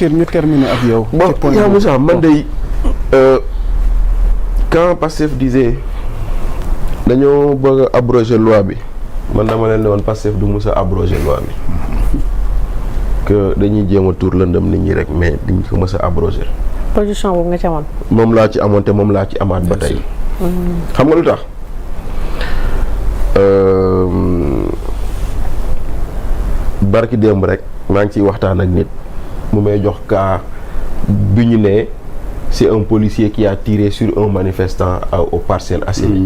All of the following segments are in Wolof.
ñu terminer ak yow. bon yaa Moussa man de quand Pastef disait dañoo bëgg a abroger loi bi man dama leen ne woon Pastef du mës a abroger loi bi que dañuy jéem a tuur lëndëm nit ñi rek mais dañ ko mës a abroger. position boobu nga ci amoon. moom laa ci amoon te moom laa ci amaat ba tey. xam nga lu tax barki démb rek maa ngi ciy waxtaan ak nit mu may jox cas bi ñu ne c'est un policier qui a tiré sur un manifestant aux Parcelles Assainies.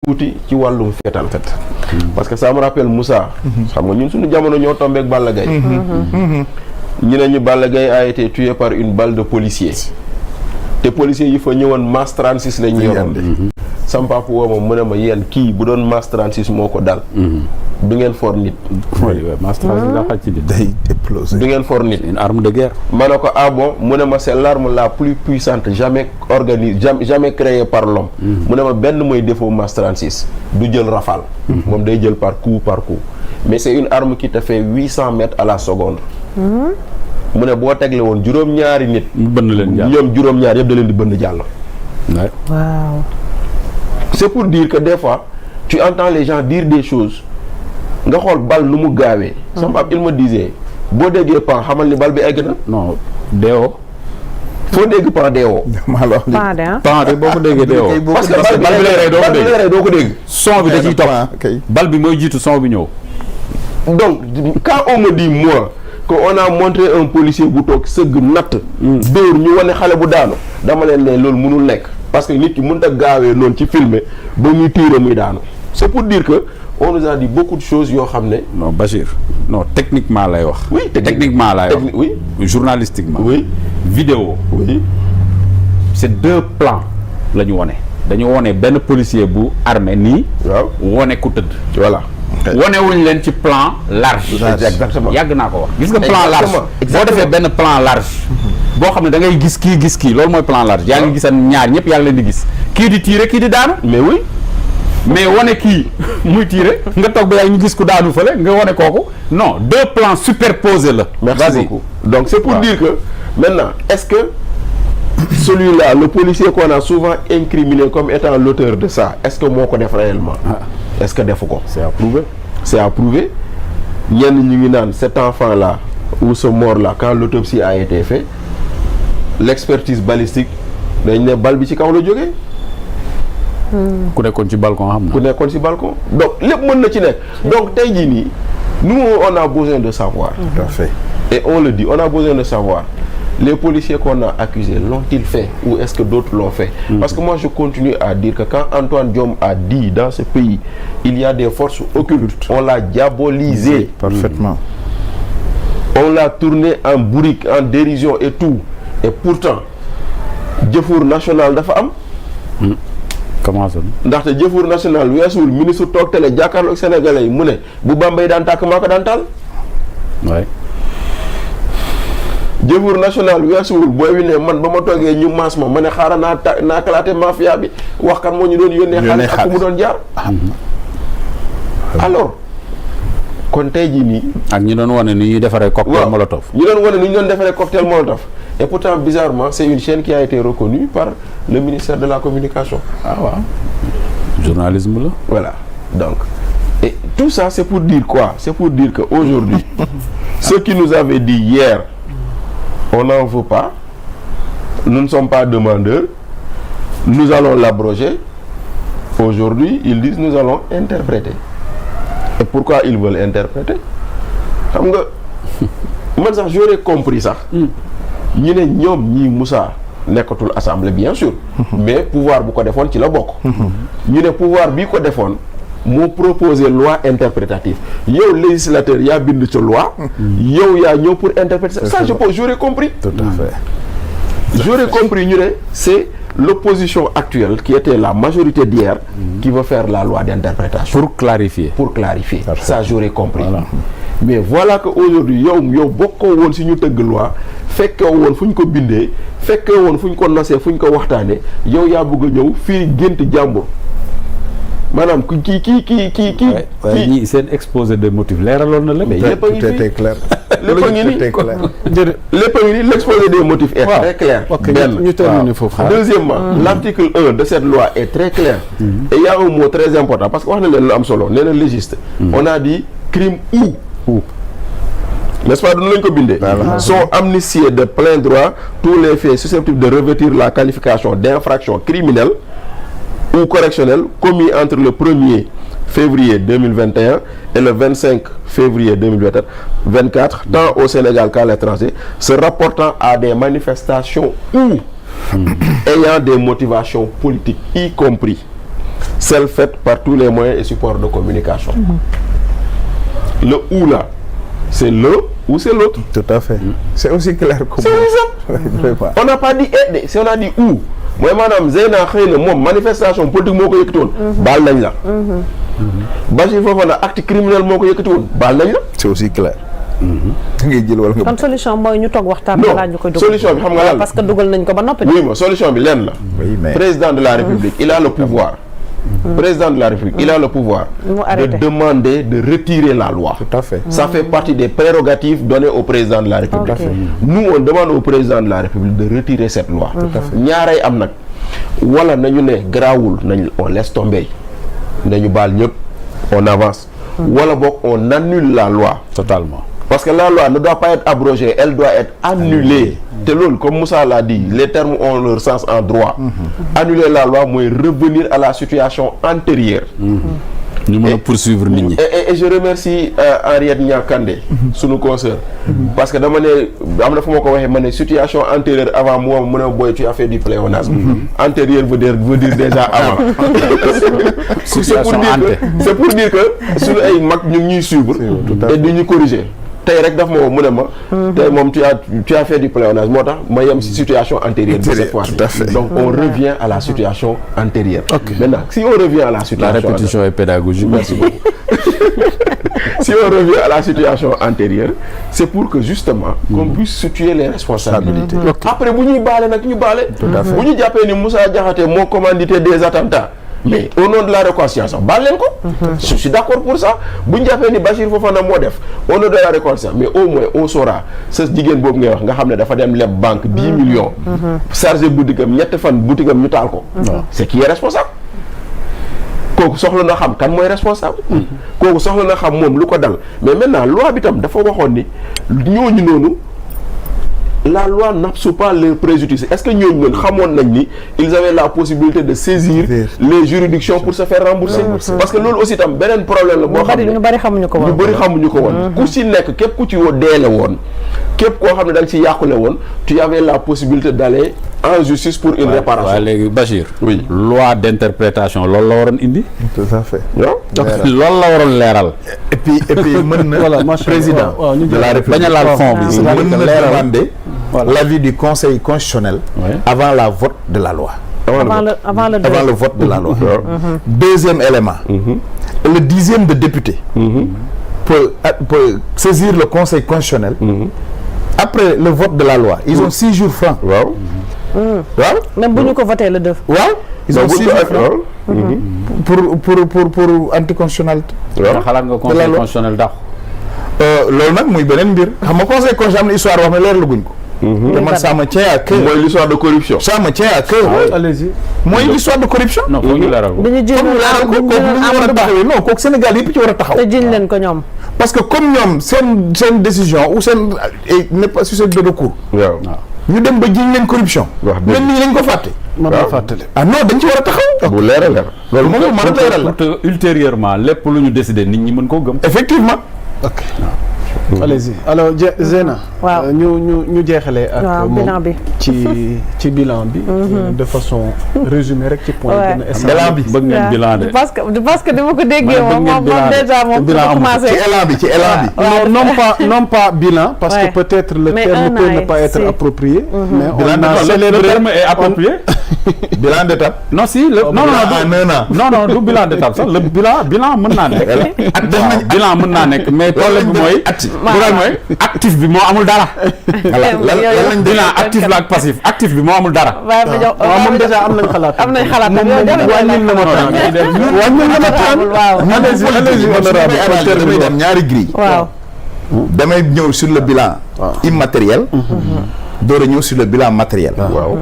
tuuti ci wàllum fetal parce que ça me rappelle Moussa. xam nga ñun suñu jamono ñoo tombé ak Balla Gaye. ñu ne ñu Balla Gaye a été tué par une balle de policier. te policier yi fa ñëwoon masse 36 lañ yoroon. sama papa woo ma mu ne ma yéen kii bu doon masse 36 moo ko dal. du ngeen for nit. masse 36 daa xaj ci nit. day exploser. du ngeen for nit. une arme de guerre. ma ne ko ah bon mu ne ma c'est l'arme la plus puissante jamais jamais créée par l'homme. mu ne ma benn mooy défaut masse 36 du jël rafale. moom day jël par coup mais c'est une arme qui te fait 800 mètres à la seconde. mu ne boo tegle woon juróom-ñaari nit. mu bënn leen jàll ñoom juróom-ñaar yëpp da leen di bënn jàll. waaw. c'est pour dire que des fois tu entends les gens dire des choses nga xool bal nu mu gaawee. sama papa il me disait boo déggee pan xamal ni bal bi egg na. non deewoo. foo dégg pan deewoo. pan de boo ko déggee deewoo. parce que bal bi lay rey doo ko dégg. son bi da ciy topp bal bi mooy jiitu son bi ñëw. donc quand on me dit moi que on a montré un policier bu toog sëgg natt. dóor ñu wane xale bu daanu dama leen ne loolu mënul nekk. parce que nit ki mënut a gaawee noonu ci filmer ba muy tiire muy daanu. c'est pour dire que on nous a dit beaucoup de choses yoo xam ne. non Bachir non techniquement lay wax. oui techniquement lay wax oui. journalistiquement. oui. vidéo. oui. c'est deux plans la ñu wone dañu wone benn policier bu armé nii. waaw wone ku tëdd. voilà. wone wuñ leen ci plan large. exactement yàgg naa ko wax. gis nga plan large boo defee benn plan large. boo xam ne da ngay gis kii loolu mooy plan large. yaa ngi gisan ñaar ñëpp yaa ngi leen di gis. kii di tiire kii di daanu. mais oui. mais wane kii muy tiire nga toog ba yaa ñu gis ku daanu fële nga wane kooku non deux plans superposés la. merci beaucoup donc c'est pour dire que maintenant est-ce que celui-là le policier qu'on a souvent incriminé comme étant l'auteur de ça est-ce que moo ko def réellement. est-ce que defu ko. c'est approuvé. c'est approuvé ñenn ñu ngi naan cet enfant-là ou ce mort-là quand l'autopsie a été faite l'expertise balistique dañ ne bal bi ci kaw la jógee. ku nekkoon ci balcon xam na. ku nekkoon ci balcon donc lépp mën na ci nekk donc tey jii nii nous on a besoin de savoir. Tout à fait. et on le dit on a besoin de savoir les policiers qu'on a accusés l'ont-ils fait ou est-ce que d'autres l'ont fait. Parce que moi je continue à dire que quand Antoine Diome a dit dans ce pays il y a des forces occultes on l'a diabolisé. Parfaitement. On l'a tourné en bourrique en dérision et tout et pourtant jëfur national dafa am. comment ça. ndaxte jëfur national weesuwul ministre toog télé jàkkaarloog sénégalais yi mu ne bu Bambey daan tàkk maa ko daan taal. waay. jëfur national weesuwul booy wi ne man ba ma toogee ñu maas ma ne xaaral naa kalaate mafia bi wax kan moo ñu doon yónnee xaalis ak fu mu doon jaar. alors kon tey jii nii. ak ñi doon wane ni ñuy defaree cocktail molotov. ñu doon wane ni ñu doon defaree cocktail molotov et pourtant bizarrement c'est une chaîne qui a été reconnue par le ministère de la communication. ah waaw. journalisme la. voilà donc et tout ça c'est pour dire quoi c'est pour dire que aujourd'hui ce qui nous avait dit hier on n'en veut pas nous ne sommes pas demandeurs nous allons l'abroger aujourd'hui ils disent nous allons interpréter et pourquoi ils veulent interpréter xam nga man sax j'aurais compris sax ñu ne ñoom ñii Moussa nekkatul assemblée bien sûr mais pouvoir bu ko defoon ci la bokk ñu ne pouvoir bi ko defoon moo proposer loi interprétative yow législateur yaa bind ca loi yow yaa ñëw pour interpréter ça j'aurais compris tout à fait. j'aurais compris ñu ne c'est l'opposition actuelle qui était la majorité d'hier qui veut faire la loi d'interprétation pour clarifier ça j'aurais compris voilà. mais voilà que aujourd'hui yow bokkoo woon si ñu tëgg loi fekkee woon fu ñu ko bindee fekkee woon fu ñu ko nosee fu ñu ko waxtaanee yow yaa bëgg a ñëw fii gént jàmbur maanaam kii ñii seen exposé de motifs leeraloon na lépp. lépp a ngi Tout fii est clair. lépp a ngi nii lépp a ngi nii l'exposé des motifs est très clair. benn ñu terminer foofu. Deuxièmement, l'article 1 de cette loi est très clair. Et il y a un mot très important parce que wax na leen lu am solo nee na légiste. On a dit crime ou. N'est-ce pas duñu lañ ko bindee. Sont amnistiés de plein droit tous les faits susceptibles de revêtir la qualification d'infraction criminelle ou correctionnelle commis entre le 1er février 2021 et le 25 février 2024 tant au Sénégal qu'à l'étranger se rapportant à des manifestations ou ayant des motivations politiques y compris celles faites par tous les moyens et supports de communication. Le ou là c'est le ou c'est l'autre. Tout à fait. C'est aussi clair que C'est ça. On n'a pas dit et si on a dit ou mooy maanaam Zeyna xëy na moom manifestation politique moo ko yëkkati woon baal nañ la. Bachir Fofana acte criminel moo ko yëkkati woon baal nañ la. C'est aussi clair. ngay jël wala nga. kon solution mooy ñu toog waxtaan. balaa ñu koy dugal solution bi xam nga lan la parce que dugal nañ ko ba noppi. oui ma solution bi lenn la. Oui, mais président de la République il a le pouvoir. Président de la République il a le pouvoir. de demander de retirer la loi. tout à fait. Ça fait partie des prérogatives données au président de la République. Okay. Nous on demande au président de la République de retirer cette loi. ñaaray am nag wala nañu ne garaawul nañ on laisse tomber nañu baal ñëpp on avance. wala boog on annule la loi. Totalement. Parce que la loi ne doit pas être abrogée, elle doit être annulée. te loolu comme Moussa l'a dit les termes ont leur sens en droit. Annuler la loi mooy revenir à la situation antérieure. ñu mën a poursuivre nit ñi. et je remercie Henriette Niakandé sunu consoeur. parce que dama ne am na fu ma ko waxee ma ne situation antérieure avant mu mën a boy tu as fait du pléonasme. Antérieure veut dire déjà avant. Situation ante. c'est pour dire que suñu ay mag ñu ngi ñuy suivre. et du ñu corriger. tey rek daf ma woo mu ne ma. tey moom tu as fait du pléonasme moo tax ma yem si situation antérieure. de cette fois donc on revient à la situation antérieure. Maintenant si on revient à la situation. La répétition est pédagogique. Merci beaucoup. Si on revient à la situation antérieure c'est pour que justement qu'on puisse situer les responsabilités. Après bu ñuy baale nag ñu baale. bu ñu jàppee ni Moussa Diakhaté moo commandité des attentats. mais au nom de la réconciliation baal leen ko. je suis d'accord pour ça bu ñu jàppee ni Bachir Fofana moo def au nom de la réconciliation mais au moins on saura sa jigéen boobu ngay wax nga xam ne dafa dem leb banque 10 millions. chargé boutique am ñetti fan boutique am ñu taal ko. c'est qui est responsable. kooku soxla na xam kan mooy responsable. kooku soxla na xam moom lu ko dal mais maintenant loi bi tam dafa waxoon ni ñooñu noonu. La loi n'absout pas les préjudices. Est-ce que ñooñu noonu xamoon nañ ni ils avaient la possibilité de saisir les juridictions pour se faire rembourser. Parce que loolu aussi tam beneen problème la boo xam ne ñu bari xamuñu ko woon. ñu bari xamuñu ko woon. ku ci nekk képp ku ci woo deele woon képp koo xam ne da nga ci yàqule woon tu avais la possibilité d'aller en justice pour une réparation. waaw léegi Bachir. oui loi d'interprétation loolu la waroon indi. tout à fait. loolu la waroon leeral. et puis mën na. voilà président de la République bañ a laal fond bi. mën na demander l'avis du Conseil constitutionnel avant la vote de la loi. avant le vote de la loi. Deuxième élément. Le 10e de député peut saisir le Conseil constitutionnel. Après le vote de la loi ils ont 6 jours francs. waaw. même bu ñu ko voté le 2. waaw ils ont 6 jours francs pour anticonstitutionnalité. waaw xalaat nga Conseil constitutionnel dàq. loolu nag muy beneen mbir xam nga Conseil constitutionnel am na histoire wax ne leer la guñ ko. te man ça me tient à cœur. mooy l'histoire de corruption. ça me tient à cœur. allez-y. mooy l'histoire de corruption. non foog ñu leeral ko. dañu jël kooku war a taxawee non kooku Sénégal yëpp ci war a taxaw. te jiñ leen ko ñoom. parce que comme ñoom seen décision ou seen n'est pas susceptible de recours. waaw ñu dem ba jiñ leen corruption. wax dëgg même nii lañ ko fàtte. mën naa fàttali. ah non dañ ci war a taxaw. bu leer a leer. loolu moom mën a leeral la. pour que ultérieurement lépp lu ñu décider nit ñi mën koo gëm. effectivement. ok allez-y alors Zeyna. waaw ñu jeexalee ak bilan bi ci bilan bi. de façon résumée rek ci point yi gën a bilan bi bëgg ngeen bilan de. parce que ni ma ko déggee moom déjà moom commencé. ci élan bi. non pas bilan. parce que peut-être le terme peut ne pas être approprié. mais le terme est approprié. bilan d'étape. non si le non non du bilan d'étape sax le bilan mën naa nekk. bilan mën naa nekk mais problème bi mooy. actif bi moo amul dara. bilan actif la ak passif actif bi moo amul dara. waaw moom déjà am nañ xalaat. am nañ xalaat moom wàññil na ma temps. waaw damay dem ñaari grille. waaw. damay ñëw sur le bilan immatériel. door a ñëw sur le bilan matériel. waaw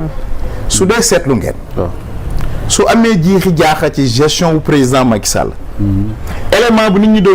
su dee seetlu ngeen. su amee jiixi jaaxa ci gestion wu président Macky Sall. élément bu nit ñi doon